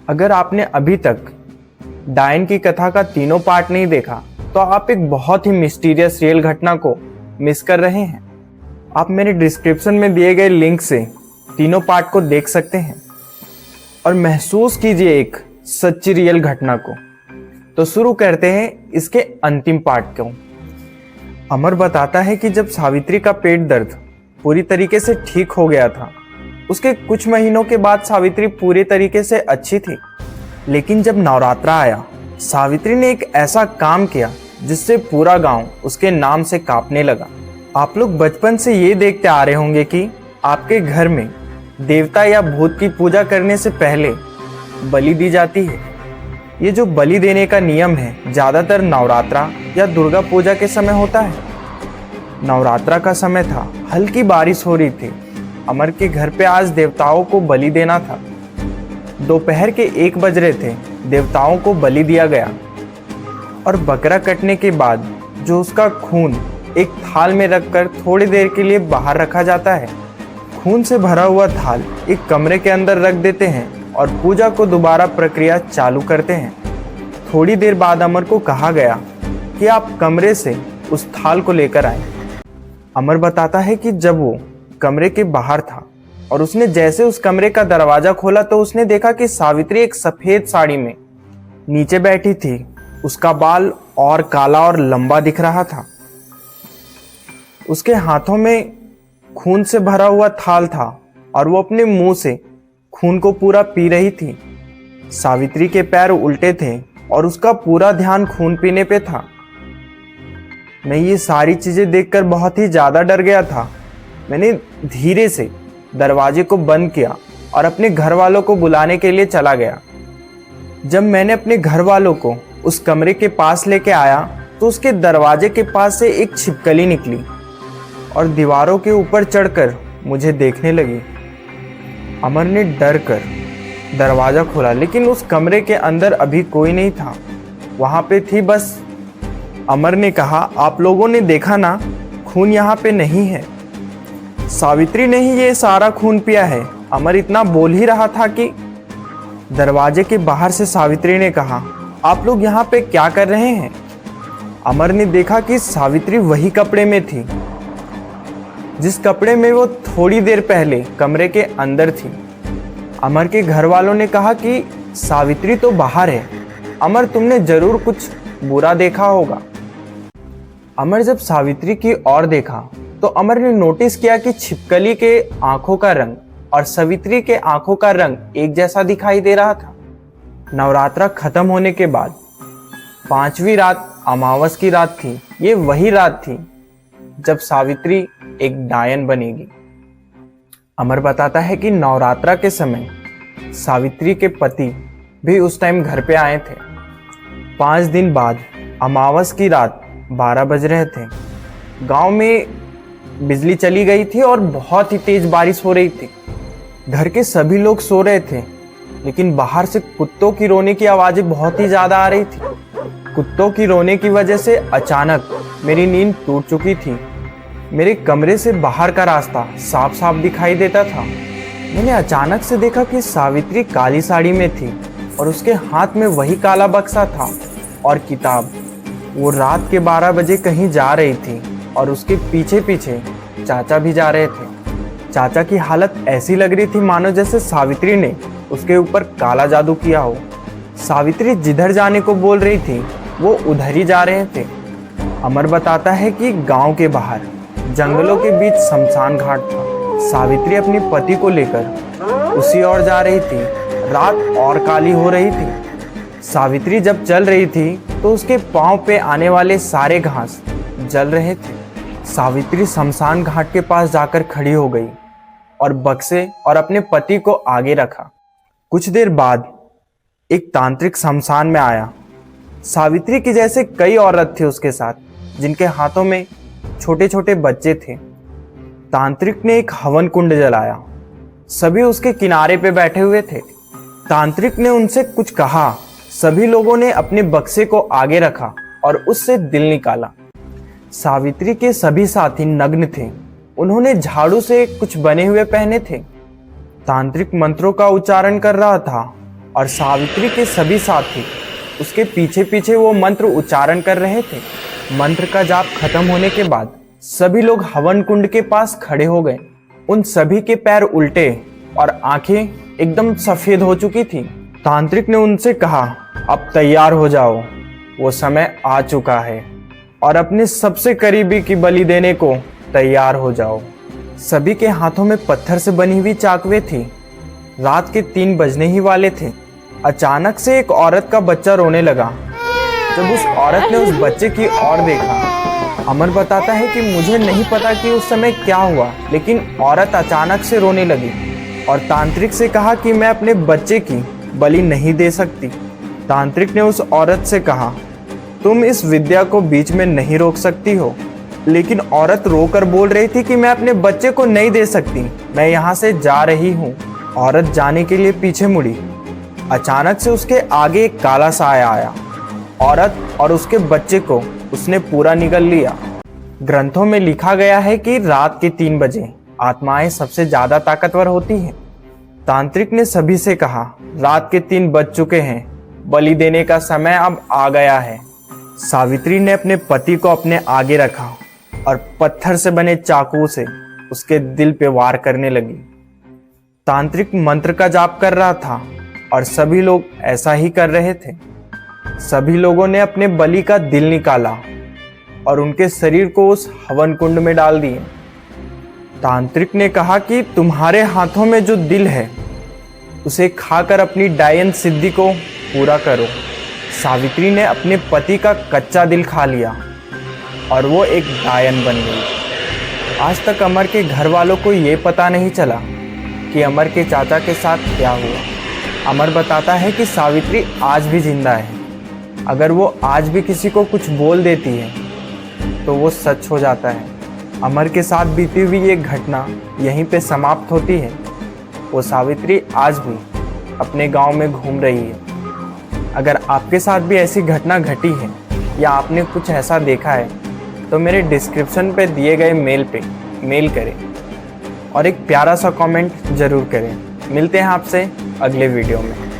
अगर आपने अभी तक डायन की कथा का तीनों पार्ट नहीं देखा तो आप एक बहुत ही मिस्टीरियस रियल घटना को मिस कर रहे हैं। आप मेरे डिस्क्रिप्शन में दिए गए लिंक से तीनों पार्ट को देख सकते हैं और महसूस कीजिए एक सच्ची रियल घटना को। तो शुरू करते हैं इसके अंतिम पार्ट को। अमर बताता है कि जब सावित्री का पेट दर्द पूरी तरीके से ठीक हो गया था, उसके कुछ महीनों के बाद सावित्री पूरे तरीके से अच्छी थी। लेकिन जब नवरात्रा आया, सावित्री ने एक ऐसा काम किया जिससे पूरा गांव उसके नाम से कांपने लगा। आप लोग बचपन से ये देखते आ रहे होंगे कि आपके घर में देवता या भूत की पूजा करने से पहले बलि दी जाती है। ये जो बलि देने का नियम है ज़्यादातर नवरात्रा या दुर्गा पूजा के समय होता है। नवरात्रा का समय था, हल्की बारिश हो रही थी। अमर के घर पे आज देवताओं को बलि देना था। दोपहर के 1 बज रहे थे। देवताओं को बलि दिया गया और बकरा कटने के बाद जो उसका खून एक थाल में रखकर थोड़ी देर के लिए बाहर रखा जाता है। खून से भरा हुआ थाल एक कमरे के अंदर रख देते हैं और पूजा को दोबारा प्रक्रिया चालू करते हैं। थोड़ी देर बाद अमर को कहा गया कि आप कमरे से उस थाल को लेकर आए। अमर बताता है कि जब वो कमरे के बाहर था और उसने जैसे उस कमरे का दरवाजा खोला तो उसने देखा कि सावित्री एक सफेद साड़ी में नीचे बैठी थी। उसका बाल और काला और लंबा दिख रहा था। उसके हाथों में खून से भरा हुआ थाल था और वो अपने मुंह से खून को पूरा पी रही थी। सावित्री के पैर उल्टे थे और उसका पूरा ध्यान खून पीने पे था। मैं ये सारी चीजें देखकर बहुत ही ज्यादा डर गया था। मैंने धीरे से दरवाजे को बंद किया और अपने घर वालों को बुलाने के लिए चला गया। जब मैंने अपने घर वालों को उस कमरे के पास लेके आया तो उसके दरवाजे के पास से एक छिपकली निकली और दीवारों के ऊपर चढ़कर मुझे देखने लगी। अमर ने डर कर दरवाजा खोला, लेकिन उस कमरे के अंदर अभी कोई नहीं था। वहां पे थी बस। अमर ने कहा, आप लोगों ने देखा ना, खून यहाँ पे नहीं है। सावित्री ने ही ये सारा खून पिया है। अमर इतना बोल ही रहा था कि दरवाजे के बाहर से सावित्री ने कहा, आप लोग यहाँ पे क्या कर रहे हैं? अमर ने देखा कि सावित्री वही कपड़े में थी जिस कपड़े में वो थोड़ी देर पहले कमरे के अंदर थी। अमर के घर वालों ने कहा कि सावित्री तो बाहर है। अमर, तुमने जरूर कुछ बुरा देखा होगा। अमर जब सावित्री की ओर देखा तो अमर ने नोटिस किया कि छिपकली के आंखों का रंग और सावित्री के आंखों का रंग एक जैसा दिखाई दे रहा था। नवरात्रा खत्म होने के बाद 5वीं रात अमावस की रात थी। ये वही रात थी जब सावित्री एक डायन बनेगी। अमर बताता है कि नवरात्रा के समय सावित्री के पति भी उस टाइम घर पे आए थे। 5 दिन बाद अमावस की रात 12 बज रहे थे। गांव में बिजली चली गई थी और बहुत ही तेज बारिश हो रही थी। घर के सभी लोग सो रहे थे, लेकिन बाहर से कुत्तों की रोने की आवाजें बहुत ही ज्यादा आ रही थी। कुत्तों की रोने की वजह से अचानक मेरी नींद टूट चुकी थी। मेरे कमरे से बाहर का रास्ता साफ साफ दिखाई देता था। मैंने अचानक से देखा कि सावित्री काली साड़ी में थी और उसके हाथ में वही काला बक्सा था और किताब। वो रात के 12 बजे कहीं जा रही थी और उसके पीछे पीछे चाचा भी जा रहे थे। चाचा की हालत ऐसी लग रही थी मानो जैसे सावित्री ने उसके ऊपर काला जादू किया हो। सावित्री जिधर जाने को बोल रही थी वो उधर ही जा रहे थे। अमर बताता है कि गांव के बाहर जंगलों के बीच शमशान घाट था। सावित्री अपने पति को लेकर उसी ओर जा रही थी। रात और काली हो रही थी। सावित्री जब चल रही थी तो उसके पांव पे आने वाले सारे घास जल रहे थे। सावित्री शमशान घाट के पास जाकर खड़ी हो गई और बक्से और अपने पति को आगे रखा। कुछ देर बाद एक तांत्रिक शमशान में आया। सावित्री की जैसे कई औरत थे उसके साथ, जिनके हाथों में छोटे छोटे बच्चे थे। तांत्रिक ने एक हवन कुंड जलाया। सभी उसके किनारे पे बैठे हुए थे। तांत्रिक ने उनसे कुछ कहा। सभी लोगों ने अपने बक्से को आगे रखा और उससे दिल निकाला। सावित्री के सभी साथी नग्न थे। उन्होंने झाड़ू से कुछ बने हुए पहने थे। तांत्रिक मंत्रों का उच्चारण कर रहा था और सावित्री के सभी साथी उसके पीछे पीछे वो मंत्र उच्चारण कर रहे थे। मंत्र का जाप खत्म होने के बाद सभी लोग हवन कुंड के पास खड़े हो गए। उन सभी के पैर उल्टे और आंखें एकदम सफेद हो चुकी थी। तांत्रिक ने उनसे कहा, अब तैयार हो जाओ, वो समय आ चुका है और अपने सबसे करीबी की बलि देने को तैयार हो जाओ। सभी के हाथों में पत्थर से बनी हुई चाकुएं थी। रात के 3 बजने ही वाले थे। अचानक से एक औरत का बच्चा रोने लगा। जब उस औरत ने उस बच्चे की ओर देखा, अमर बताता है कि मुझे नहीं पता कि उस समय क्या हुआ, लेकिन औरत अचानक से रोने लगी और तांत्रिक से कहा कि मैं अपने बच्चे की बलि नहीं दे सकती। तांत्रिक ने उस औरत से कहा, तुम इस विद्या को बीच में नहीं रोक सकती हो। लेकिन औरत रोकर बोल रही थी कि मैं अपने बच्चे को नहीं दे सकती, मैं यहाँ से जा रही हूँ। औरत जाने के लिए पीछे मुड़ी। अचानक से उसके आगे एक काला साया आया। औरत और उसके बच्चे को उसने पूरा निगल लिया। ग्रंथों में लिखा गया है कि रात के 3 बजे आत्माएं सबसे ज्यादा ताकतवर होती हैं। तांत्रिक ने सभी से कहा, रात के 3 बज चुके हैं, बलि देने का समय अब आ गया है। सावित्री ने अपने पति को अपने आगे रखा और पत्थर से बने चाकू से उसके दिल पे वार करने लगी। तांत्रिक मंत्र का जाप कर रहा था और सभी लोग ऐसा ही कर रहे थे। सभी लोगों ने अपने बलि का दिल निकाला और उनके शरीर को उस हवन कुंड में डाल दिए। तांत्रिक ने कहा कि तुम्हारे हाथों में जो दिल है उसे खाकर अपनी डायन सिद्धि को पूरा करो। सावित्री ने अपने पति का कच्चा दिल खा लिया और वो एक डायन बन गई। आज तक अमर के घर वालों को ये पता नहीं चला कि अमर के चाचा के साथ क्या हुआ। अमर बताता है कि सावित्री आज भी जिंदा है। अगर वो आज भी किसी को कुछ बोल देती है तो वो सच हो जाता है। अमर के साथ बीती हुई ये घटना यहीं पे समाप्त होती है। वो सावित्री आज भी अपने गांव में घूम रही है। अगर आपके साथ भी ऐसी घटना घटी है या आपने कुछ ऐसा देखा है तो मेरे डिस्क्रिप्शन पे दिए गए मेल पे मेल करें और एक प्यारा सा कमेंट ज़रूर करें। मिलते हैं आपसे अगले वीडियो में।